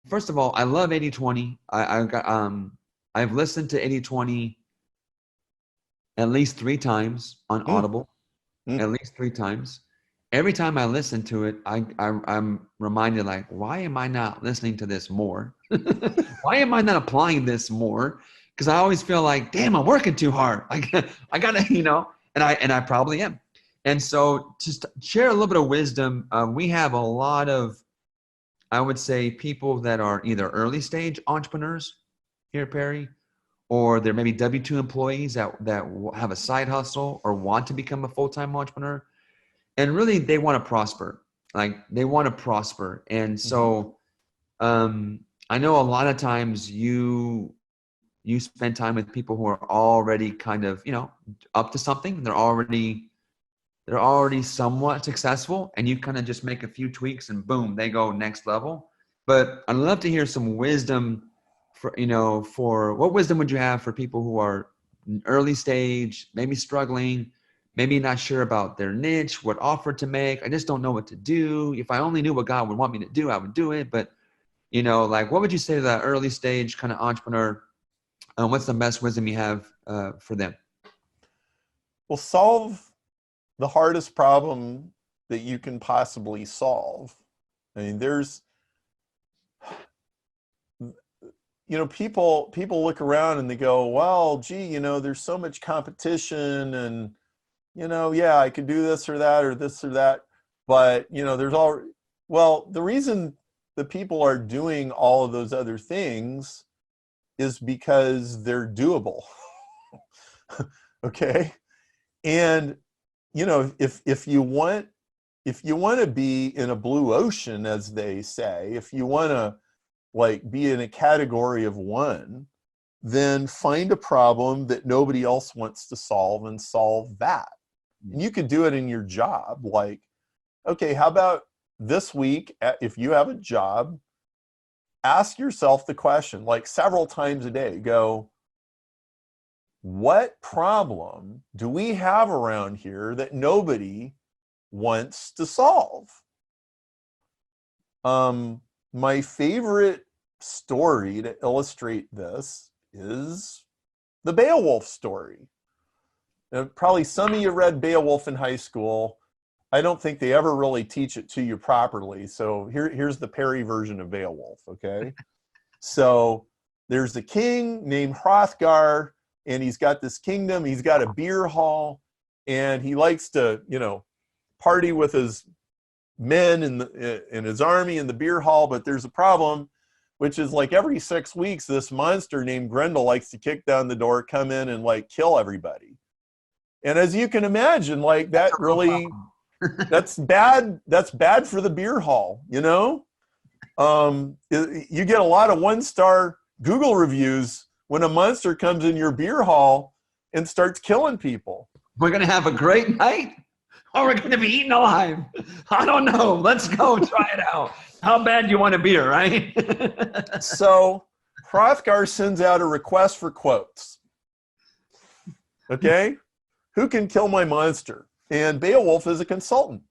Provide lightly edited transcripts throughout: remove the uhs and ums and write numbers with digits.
first of all, I love 80/20. I've listened to 80/20 at least 3 times on Mm, Audible, mm. at least 3 times. Every time I listen to it, I'm reminded, like, why am I not listening to this more? Why am I not applying this more? Because I always feel like, damn, I'm working too hard. I gotta, and I probably am. And so, just share a little bit of wisdom. We have a lot of, I would say, people that are either early stage entrepreneurs here at Perry, or they're maybe W-2 employees that have a side hustle or want to become a full-time entrepreneur. And really, they want to prosper. Like, they want to prosper. And Mhm. so, I know a lot of times you spend time with people who are already kind of, up to something. They're already somewhat successful, and you kind of just make a few tweaks and boom, they go next level. But I'd love to hear some wisdom for what wisdom would you have for people who are early stage, maybe struggling, maybe not sure about their niche, what offer to make. I just don't know what to do. If I only knew what God would want me to do, I would do it. But, like, what would you say to that early stage kind of entrepreneur? What's the best wisdom you have for them? Well, solve the hardest problem that you can possibly solve. I mean, people look around and they go, well, gee, there's so much competition and, yeah, I could do this or that or this or that. But, the reason that people are doing all of those other things is because they're doable. Okay. And, if you want to be in a blue ocean, as they say, if you want to like be in a category of one, then find a problem that nobody else wants to solve and solve that. And you could do it in your job. Like, okay, how about this week, if you have a job, ask yourself the question, like several times a day, go, what problem do we have around here that nobody wants to solve? My favorite story to illustrate this is the Beowulf story. Now, probably some of you read Beowulf in high school. I don't think they ever really teach it to you properly. So here's the Perry version of Beowulf, okay? So there's a king named Hrothgar, and he's got this kingdom. He's got a beer hall, and he likes to, party with his men in his army in the beer hall. But there's a problem, which is like every 6 weeks, this monster named Grendel likes to kick down the door, come in, and like kill everybody. And as you can imagine, like that really, that's bad. That's bad for the beer hall, You get a lot of 1-star Google reviews when a monster comes in your beer hall and starts killing people. We're going to have a great night, or we're going to be eaten alive. I don't know. Let's go try it out. How bad do you want a beer, right? So Hrothgar sends out a request for quotes. Okay? Who can kill my monster? And Beowulf is a consultant.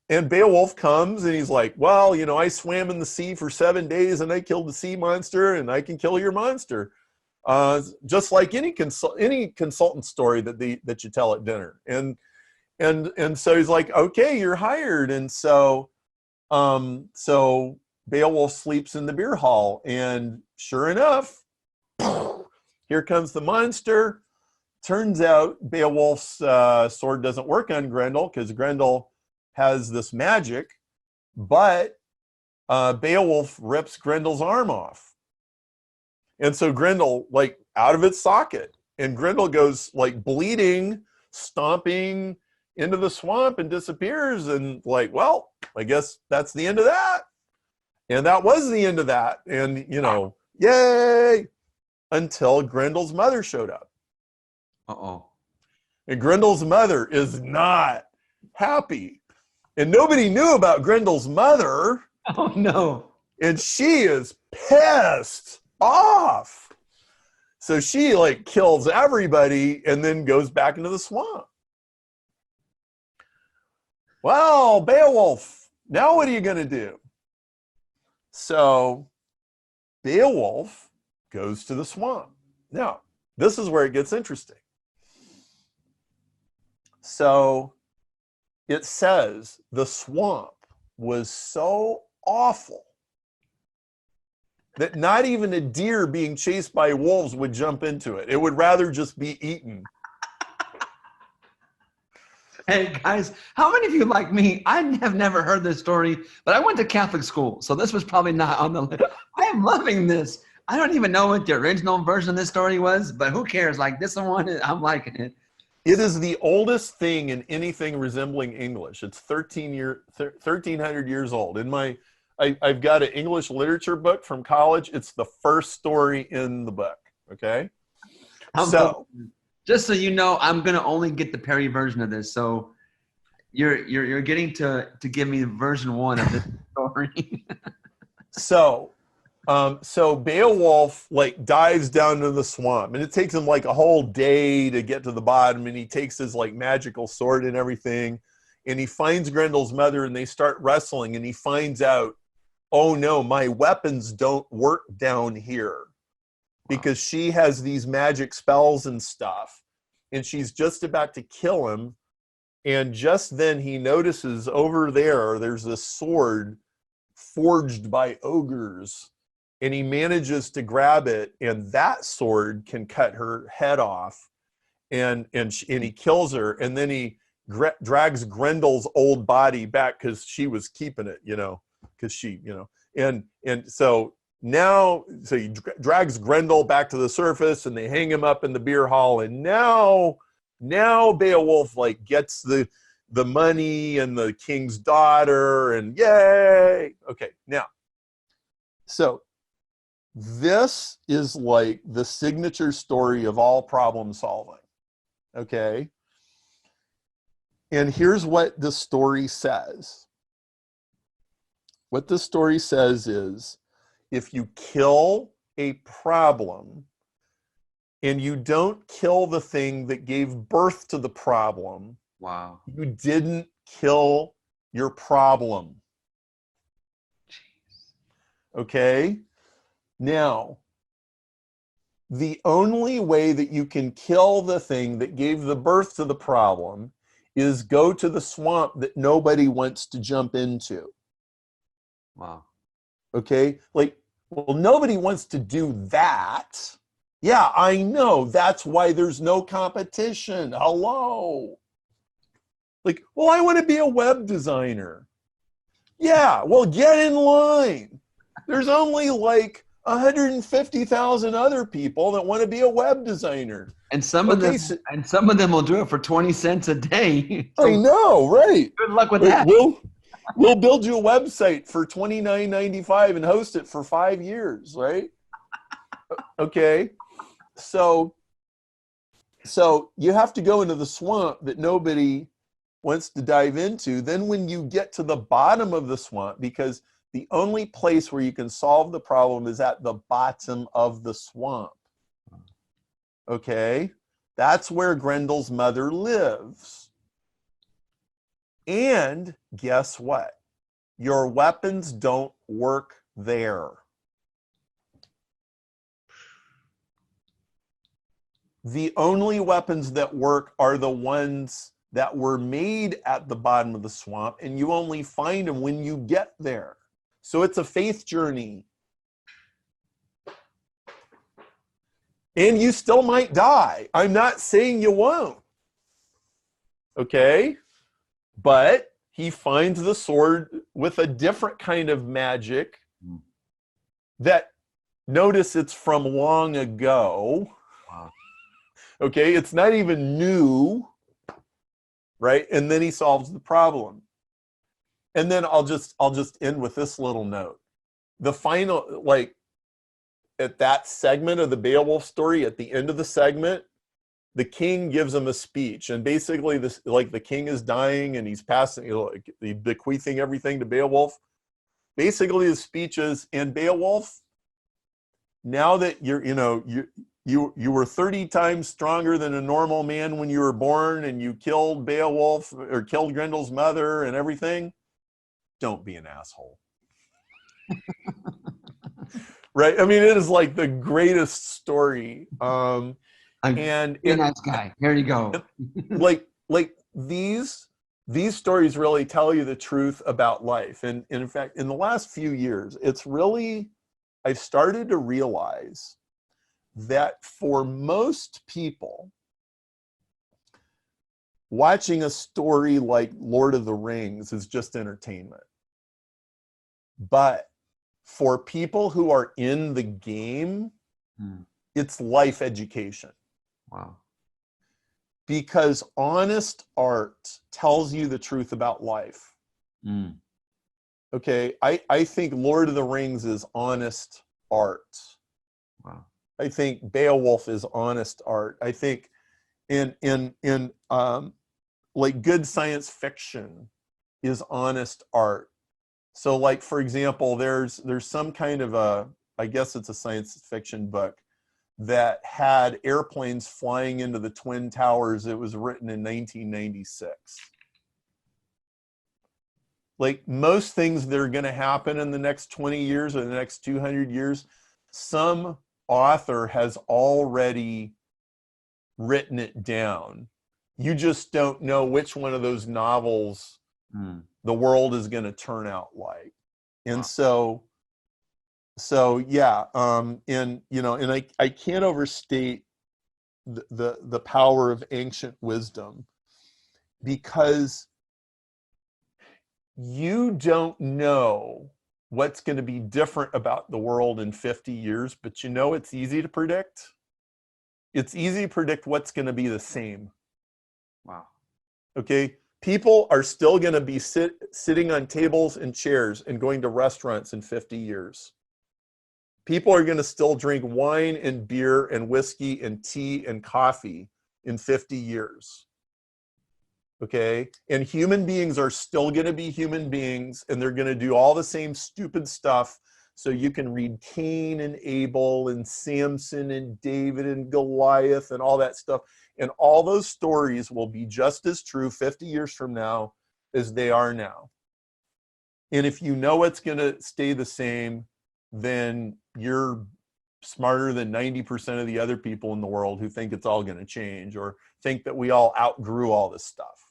And Beowulf comes and he's like, well, I swam in the sea for 7 days and I killed the sea monster and I can kill your monster. Just like any consultant story that you tell at dinner. And so he's like, okay, you're hired. And so Beowulf sleeps in the beer hall, and sure enough, here comes the monster. Turns out Beowulf's sword doesn't work on Grendel because Grendel has this magic, but Beowulf rips Grendel's arm off. And so Grendel, like, out of its socket, and Grendel goes like bleeding, stomping into the swamp and disappears. And like, well, I guess that's the end of that. And that was the end of that. And, yay, until Grendel's mother showed up. Uh-oh. And Grendel's mother is not happy. And nobody knew about Grendel's mother. Oh, no. And she is pissed off. So she like kills everybody and then goes back into the swamp. Well, Beowulf, now what are you going to do? So Beowulf goes to the swamp. Now, this is where it gets interesting. So it says the swamp was so awful that not even a deer being chased by wolves would jump into it. It would rather just be eaten. Hey guys, how many of you like me? I have never heard this story, but I went to Catholic school, so this was probably not on the list. I am loving this. I don't even know what the original version of this story was, but who cares? Like this one, I'm liking it. It is the oldest thing in anything resembling English. It's 1,300 years old. I've got an English literature book from college. It's the first story in the book. Okay. So just so you know, I'm gonna only get the Perry version of this. So you're getting to give me version 1 of this story. So Beowulf like dives down to the swamp, and it takes him like a whole day to get to the bottom, and he takes his like magical sword and everything, and he finds Grendel's mother, and they start wrestling, and he finds out, oh no, my weapons don't work down here because she has these magic spells and stuff, and she's just about to kill him. And just then he notices over there's this sword forged by ogres, and he manages to grab it, and that sword can cut her head off, and he kills her, and then he drags Grendel's old body back because she was keeping it, because she, and so now, so he drags Grendel back to the surface, and they hang him up in the beer hall, and now Beowulf like gets the money and the king's daughter, and yay. Okay, now, so this is like the signature story of all problem solving. Okay. And here's what the story says. What the story says is, if you kill a problem and you don't kill the thing that gave birth to the problem, Wow. you didn't kill your problem. Jeez. Okay? Now, the only way that you can kill the thing that gave the birth to the problem is go to the swamp that nobody wants to jump into. Wow. Okay? Like, well, nobody wants to do that. Yeah, I know. That's why there's no competition. Hello. Like, well, I want to be a web designer. Yeah, well, get in line. There's only like 150,000 other people that want to be a web designer. And some of them will do it for 20 cents a day. So I know, right? good luck with that. We'll build you a website for $29.95 and host it for 5 years, right? Okay. So you have to go into the swamp that nobody wants to dive into. Then when you get to the bottom of the swamp, because the only place where you can solve the problem is at the bottom of the swamp. Okay? That's where Grendel's mother lives. And guess what? Your weapons don't work there. The only weapons that work are the ones that were made at the bottom of the swamp, and you only find them when you get there. So it's a faith journey. And you still might die. I'm not saying you won't. Okay? But he finds the sword with a different kind of magic that, notice it's from long ago. Wow. Okay? It's not even new. Right? And then he solves the problem. And then I'll just end with this little note. The final, like, at that segment of the Beowulf story, at the end of the segment, the king gives him a speech, and basically this, like, the king is dying and he's passing, bequeathing everything to Beowulf. Basically, the speech is, and Beowulf, now that you were 30 times stronger than a normal man when you were born, and you killed Beowulf or killed Grendel's mother and everything, don't be an asshole. right? I mean, it is like the greatest story. Be a And nice guy. Here you go. like these stories really tell you the truth about life. And in fact, in the last few years, it's really, I've started to realize that for most people, watching a story like Lord of the Rings is just entertainment. But for people who are in the game, Hmm. it's life education. Wow. Because honest art tells you the truth about life. Mm. Okay, I think Lord of the Rings is honest art. Wow. I think Beowulf is honest art. I think in like good science fiction is honest art. So like for example, there's some kind of a, I guess it's a science fiction book that had airplanes flying into the Twin Towers. It was written in 1996. Like most things that are going to happen in the next 20 years or the next 200 years, some author has already written it down. You just don't know which one of those novels Mm. the world is going to turn out like. And Wow. so yeah, and you know, and I can't overstate the power of ancient wisdom, because you don't know what's going to be different about the world in 50 years, but you know it's easy to predict. It's easy to predict what's going to be the same. Wow. Okay? People are still going to be sitting on tables and chairs and going to restaurants in 50 years. People are going to still drink wine and beer and whiskey and tea and coffee in 50 years. Okay? And human beings are still going to be human beings, and they're going to do all the same stupid stuff. So you can read Cain and Abel and Samson and David and Goliath and all that stuff. And all those stories will be just as true 50 years from now as they are now. And if you know it's going to stay the same, then you're smarter than 90% of the other people in the world who think it's all going to change or think that we all outgrew all this stuff.